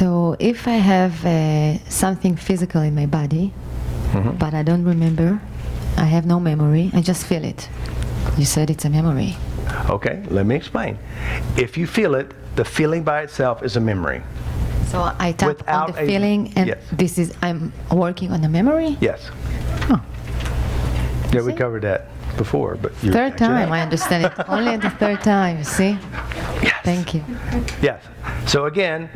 So if I have something physical in my body, but I don't remember, I have no memory, I just feel it. You said it's a memory. Okay, let me explain. If you feel it, the feeling by itself is a memory. So I tap on the feeling, and yes. I'm working on the memory? Yes. Oh. Yeah, we covered that before, but you're third time, I understand it. Only the third time, you see? Yes. Thank you. Yes. So again,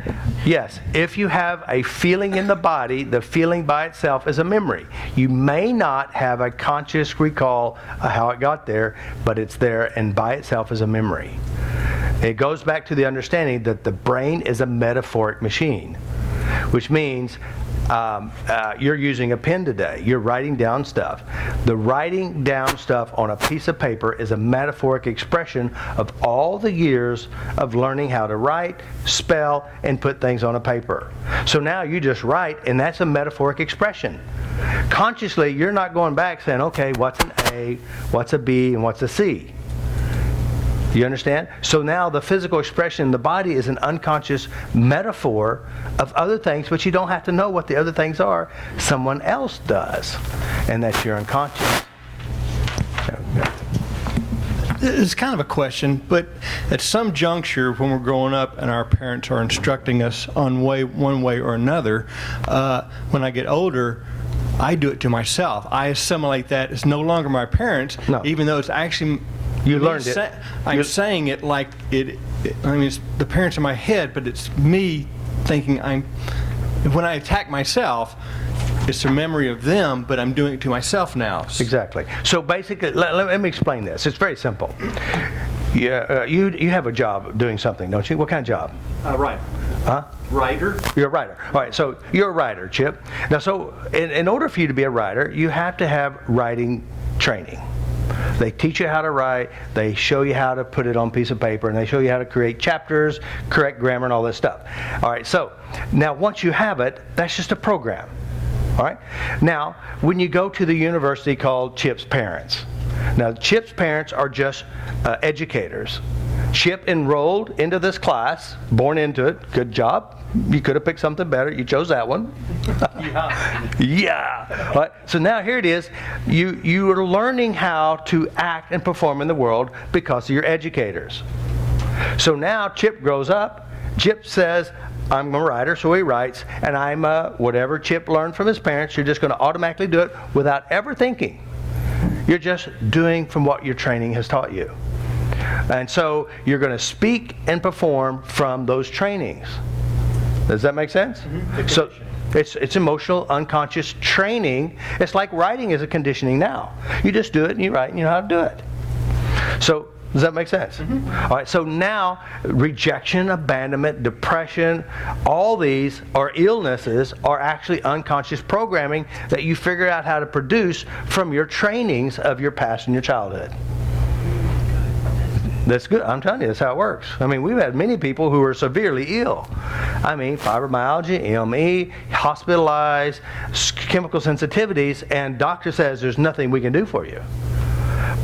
yes, if you have a feeling in the body, the feeling by itself is a memory. You may not have a conscious recall of how it got there, but it's there and by itself is a memory. It goes back to the understanding that the brain is a metaphoric machine, which means you're using a pen today. You're writing down stuff. The writing down stuff on a piece of paper is a metaphoric expression of all the years of learning how to write, spell, and put things on a paper. So now you just write, and that's a metaphoric expression. Consciously, you're not going back saying, okay, what's an A, what's a B, and what's a C? You understand? So now the physical expression in the body is an unconscious metaphor of other things, but you don't have to know what the other things are. Someone else does, and that's your unconscious. It's kind of a question, but at some juncture when we're growing up and our parents are instructing us on one way or another, when I get older, I do it to myself. I assimilate that as no longer my parents, even though it's actually... You learned it. I'm saying it like it. I mean, it's the parents in my head, but it's me thinking when I attack myself, it's a memory of them, but I'm doing it to myself now. Exactly. So basically, let me explain this. It's very simple. Yeah, you have a job doing something, don't you? What kind of job? Writer. Huh? Writer. You're a writer. All right, so you're a writer, Chip. Now, so in order for you to be a writer, you have to have writing training. They teach you how to write, they show you how to put it on a piece of paper, and they show you how to create chapters, correct grammar, and all this stuff. All right, so now once you have it, that's just a program. All right? Now, when you go to the university called Chip's parents, now Chip's parents are just educators. Chip enrolled into this class, born into it, good job. You could have picked something better. You chose that one. Yeah. Right. So now here it is. You are learning how to act and perform in the world because of your educators. So now Chip grows up. Chip says, I'm a writer, so he writes, and I'm whatever Chip learned from his parents, you're just going to automatically do it without ever thinking. You're just doing from what your training has taught you. And so you're going to speak and perform from those trainings. Does that make sense? Mm-hmm. So it's emotional, unconscious training. It's like writing is a conditioning now. You just do it and you write and you know how to do it. So does that make sense? Mm-hmm. All right, so now rejection, abandonment, depression, all these are illnesses are actually unconscious programming that you figure out how to produce from your trainings of your past and your childhood. That's good. I'm telling you, that's how it works. I mean, we've had many people who are severely ill. I mean, fibromyalgia, ME, hospitalized, chemical sensitivities, and doctor says there's nothing we can do for you.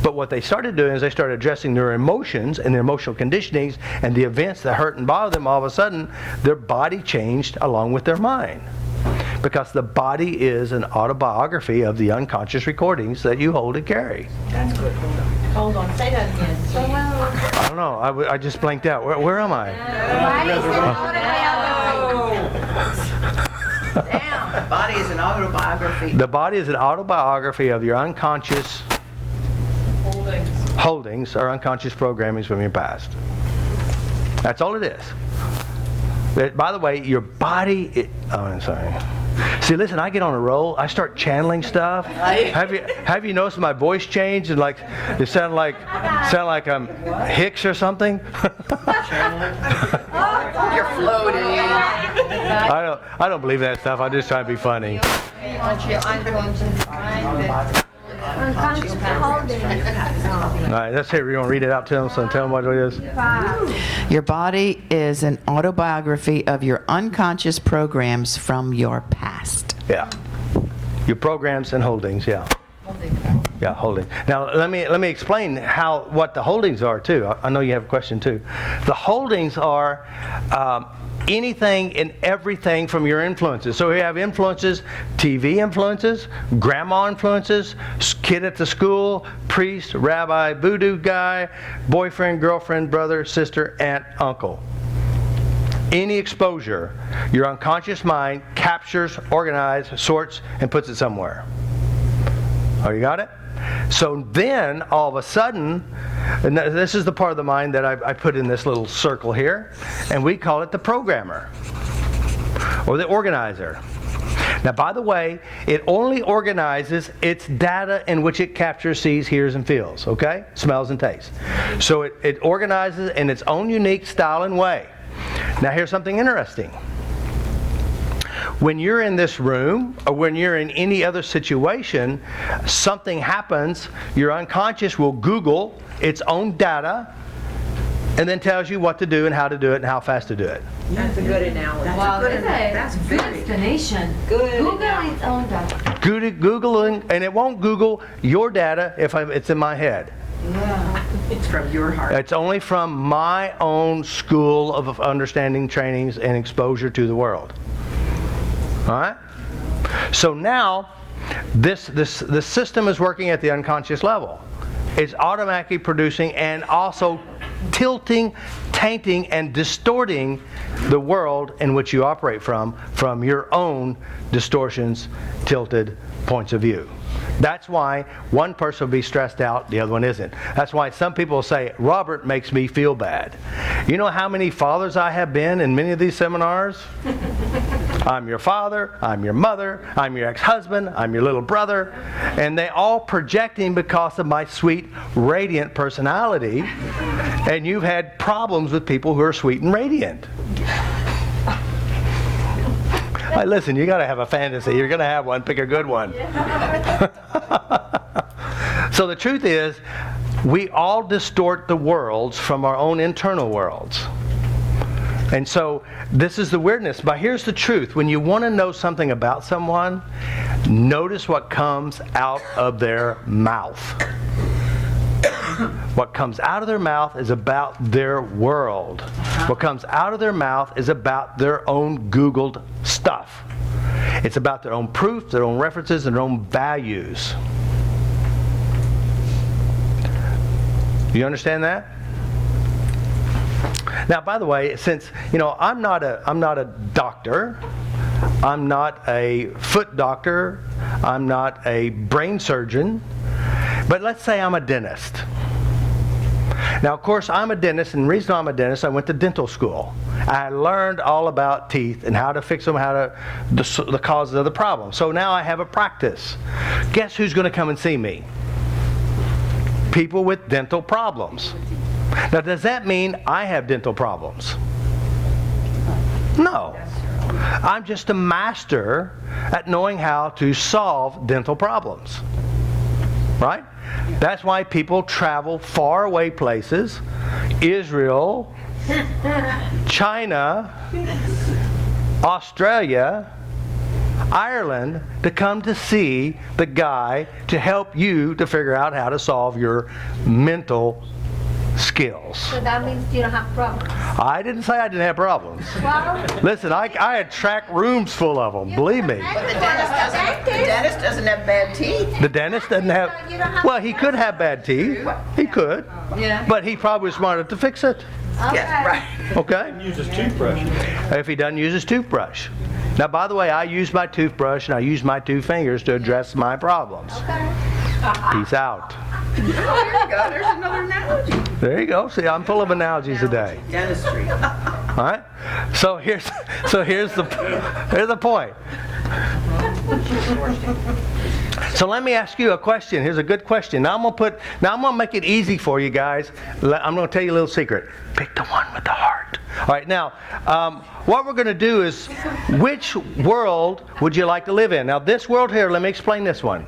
But what they started doing is they started addressing their emotions and their emotional conditionings and the events that hurt and bother them. All of a sudden, their body changed along with their mind. Because the body is an autobiography of the unconscious recordings that you hold and carry. That's good. Hold on. Say that again. I don't know. I just blanked out. Where am I? Damn. The body is an autobiography. The body is an autobiography of your unconscious holdings or unconscious programmings from your past. That's all it is. By the way, your body... I'm sorry. See, listen, I get on a roll. I start channeling stuff. Have you noticed my voice changed and like it sound like I'm Hicks or something? You're floating. I don't believe that stuff. I'm just trying to be funny. All right, let's hear. We're gonna read it out to them. So tell them what it is. Your body is an autobiography of your unconscious programs from your past. Yeah. Your programs and holdings. Yeah. Yeah, holding. Now let me explain what the holdings are too. I know you have a question too. The holdings are anything and everything from your influences. So we have influences, TV influences, grandma influences, kid at the school, priest, rabbi, voodoo guy, boyfriend, girlfriend, brother, sister, aunt, uncle. Any exposure, your unconscious mind captures, organizes, sorts, and puts it somewhere. Oh, you got it? So then, all of a sudden, and this is the part of the mind that I put in this little circle here, and we call it the programmer, or the organizer. Now, by the way, it only organizes its data in which it captures, sees, hears, and feels, okay? Smells and tastes. So it organizes in its own unique style and way. Now, here's something interesting. When you're in this room, or when you're in any other situation, something happens, your unconscious will Google its own data and then tells you what to do and how to do it and how fast to do it. That's a good analogy. Wow, That's good very explanation. good. Google its own data. Googling, and it won't Google your data if it's in my head. Yeah. It's from your heart. It's only from my own school of understanding, trainings, and exposure to the world. All right? So now, this system is working at the unconscious level. It's automatically producing and also tilting, tainting, and distorting the world in which you operate from your own distortions, tilted points of view. That's why one person will be stressed out, the other one isn't. That's why some people say, Robert makes me feel bad. You know how many fathers I have been in many of these seminars? I'm your father, I'm your mother, I'm your ex-husband, I'm your little brother, and they all projecting because of my sweet, radiant personality, and you've had problems with people who are sweet and radiant. Hey, listen, you got to have a fantasy. You're going to have one. Pick a good one. So the truth is, we all distort the worlds from our own internal worlds. And so this is the weirdness. But here's the truth. When you want to know something about someone, notice what comes out of their mouth. What comes out of their mouth is about their world. What comes out of their mouth is about their own Googled stuff. It's about their own proof, their own references, and their own values. You understand that? Now, by the way, since I'm not a doctor, I'm not a foot doctor, I'm not a brain surgeon, but let's say I'm a dentist. Now, of course, I'm a dentist, and the reason I'm a dentist, I went to dental school. I learned all about teeth and how to fix them, the causes of the problem. So now I have a practice. Guess who's going to come and see me? People with dental problems. Now, does that mean I have dental problems? No. I'm just a master at knowing how to solve dental problems. Right? That's why people travel far away places, Israel, China, Australia, Ireland, to come to see the guy to help you to figure out how to solve your mental skills. So that means you don't have problems. I didn't say I didn't have problems. Well, Listen, I had track rooms full of them, believe me. But the dentist doesn't have bad teeth. The dentist doesn't have, well, he could have bad teeth. He could. Yeah. But he probably was smart enough to fix it. Yes, right. Okay? Use his toothbrush. If he doesn't use his toothbrush. Now, by the way, I use my toothbrush and I use my two fingers to address my problems. Peace out. Oh, there you go. There's another analogy. There you go. See, I'm full of analogies today. Dentistry. All right? So here's the point. So let me ask you a question. Here's a good question. Now I'm gonna make it easy for you guys. I'm gonna tell you a little secret. Pick the one with the heart. All right. Now, what we're gonna do is, which world would you like to live in? Now, this world here. Let me explain this one.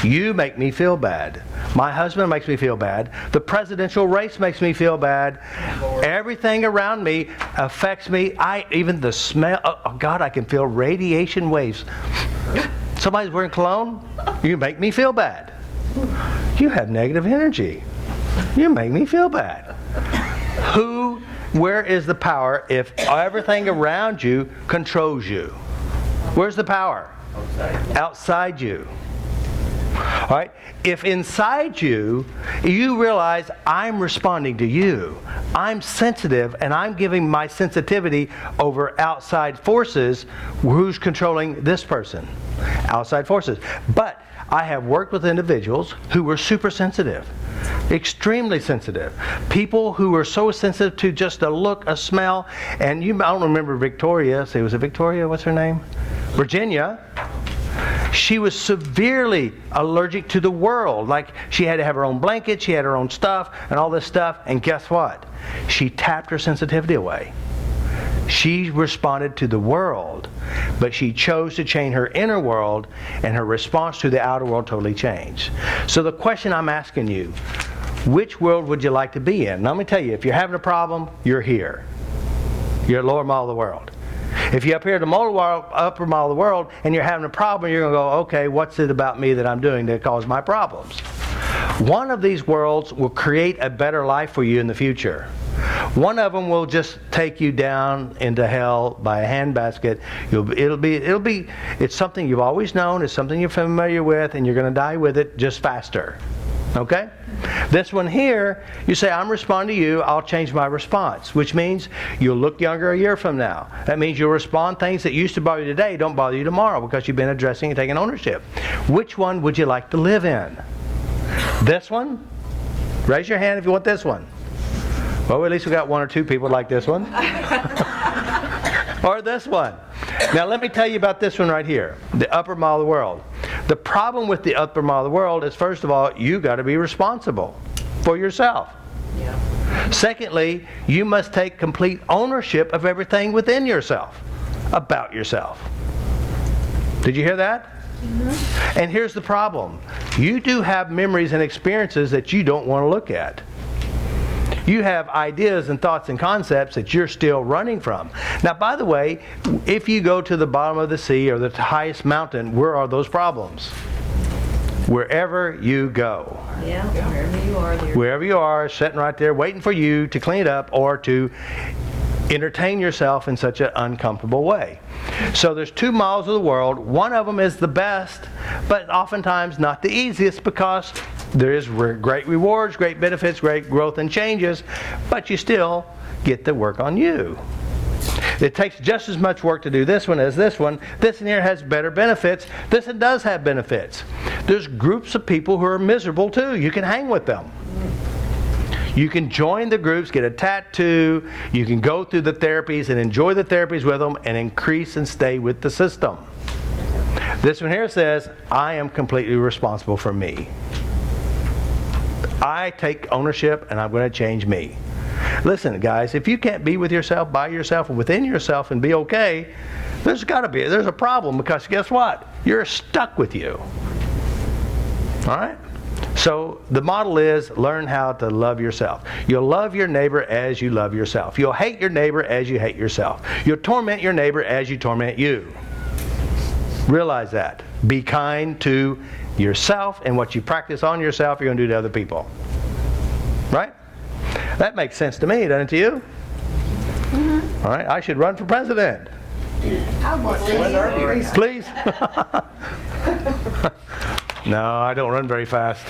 You make me feel bad. My husband makes me feel bad. The presidential race makes me feel bad. Everything around me affects me. Even the smell. Oh God, I can feel radiation waves. Somebody's wearing cologne. You make me feel bad. You have negative energy. You make me feel bad. Where is the power if everything around you controls you? Where's the power? Outside you. All right? If inside you, you realize I'm responding to you, I'm sensitive, and I'm giving my sensitivity over outside forces, who's controlling this person? Outside forces. But I have worked with individuals who were super sensitive. Extremely sensitive. People who were so sensitive to just a look, a smell, and I don't remember Victoria. Say, was it Victoria? What's her name? Virginia. She was severely allergic to the world. Like, she had to have her own blanket, she had her own stuff, and all this stuff. And guess what? She tapped her sensitivity away. She responded to the world, but she chose to change her inner world, and her response to the outer world totally changed. So the question I'm asking you, which world would you like to be in? Now, let me tell you, if you're having a problem, you're here. You're at lower mile of the world. If you're up here at the upper mile of the world and you're having a problem, you're going to go, okay, what's it about me that I'm doing that causes my problems? One of these worlds will create a better life for you in the future. One of them will just take you down into hell by a handbasket. It's something you've always known, it's something you're familiar with, and you're going to die with it just faster. Okay? This one here, you say, I'm responding to you, I'll change my response, which means you'll look younger a year from now. That means you'll respond things that used to bother you today don't bother you tomorrow because you've been addressing and taking ownership. Which one would you like to live in? This one? Raise your hand if you want this one. Well, at least we got one or two people like this one. Or this one. Now let me tell you about this one right here, the upper mile of the world. The problem with the upper mile of the world is, first of all, you got to be responsible for yourself. Yeah. Secondly, you must take complete ownership of everything within yourself, about yourself. Did you hear that? Mm-hmm. And here's the problem. You do have memories and experiences that you don't want to look at. You have ideas and thoughts and concepts that you're still running from. Now, by the way, if you go to the bottom of the sea or the highest mountain, where are those problems? Wherever you go. Yeah, wherever you are there. Wherever you are, sitting right there waiting for you to clean it up or to entertain yourself in such an uncomfortable way. So there's 2 miles of the world. One of them is the best, but oftentimes not the easiest because there is great rewards, great benefits, great growth and changes, but you still get to work on you. It takes just as much work to do this one as this one. This one here has better benefits. This one does have benefits. There's groups of people who are miserable too. You can hang with them. You can join the groups, get a tattoo, you can go through the therapies and enjoy the therapies with them and increase and stay with the system. This one here says, I am completely responsible for me. I take ownership and I'm going to change me. Listen, guys, if you can't be with yourself, by yourself, and within yourself and be okay, there's a problem because guess what? You're stuck with you. All right? So the model is learn how to love yourself. You'll love your neighbor as you love yourself. You'll hate your neighbor as you hate yourself. You'll torment your neighbor as you torment you. Realize that. Be kind to yourself, and what you practice on yourself, you're going to do to other people. Right? That makes sense to me, doesn't it to you? Mm-hmm. All right, I should run for president. Please? No, I don't run very fast.